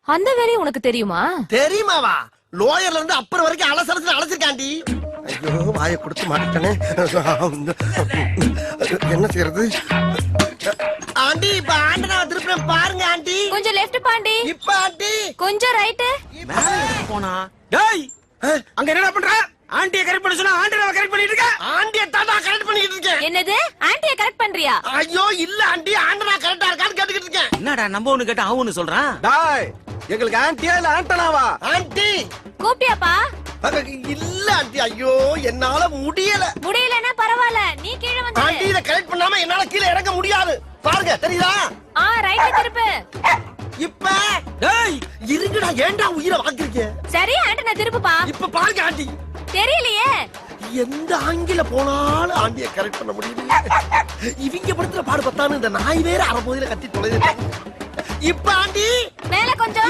அந்த வேலையை உனக்கு தெரியுமா? தெரியுமாவா? லோயர்ல இருந்து அப்புறம் வரைக்கும் அலசலத்துல அலசிருக்காண்டி. ஐயோ வாயை கொடுத்து மாட்டேனே. என்ன செய்யறது? ஆண்டி இப்ப ஆண்டனா திருப்பி பாருங்க ஆண்டி. கொஞ்சம் லெஃப்ட் பாண்டி. இப்ப ஆண்டி கொஞ்சம் ரைட். போனா டேய் அங்க என்னடா பண்ற? ஆண்டியை கரெக்ட் பண்ண சொன்னா ஆண்டனாவை கரெக்ட் பண்ணிட்டு இருக்க. ஆண்டியை தாத்தா கரெக்ட் பண்ணிட்டு இருக்கேன். என்னது? ஆண்டியை கரெக்ட் பண்றியா? ஐயோ இல்ல ஆண்டி, ஆண்டனா கரெக்டா இருக்கான்னு கேட்டுக்கிட்டு இருக்கேன். என்னடா நம்ம ஒண்ணு கேட்டா அவனு சொல்றான். டாய் எங்களுக்கு ஆன்ட்டியா இல்ல ஆண்டனாவா? ஆண்டி கூப்பிட்டியாப்பா? இல்ல ஆண்டி, ஐயோ என்னால முடியல. முடியலன்னா பரவாயில்ல, நீ கீழ வந்து. ஆண்டி இத கரெக்ட் பண்ணாம என்னால கீழ இறங்க முடியாது. பாருங்க தெரியுதா? ரைட் திருப்பு. இப்ப டேய் இருங்கடா, ஏன்டா உயிரை வாங்குறீங்க? சரி ஆண்டனா திருப்புப்பா. இப்ப பாருங்க ஆண்டி. தெரியலையே. எந்த ஆங்கில போனாலும் ஆண்டியை கரெக்ட் பண்ண முடியல. இவங்க படுத்துற பாடு பத்தான்னு இந்த நாய் வேற அரை போதில கத்தி தொலைது. இப்ப ஆண்டி மேல கொஞ்சம்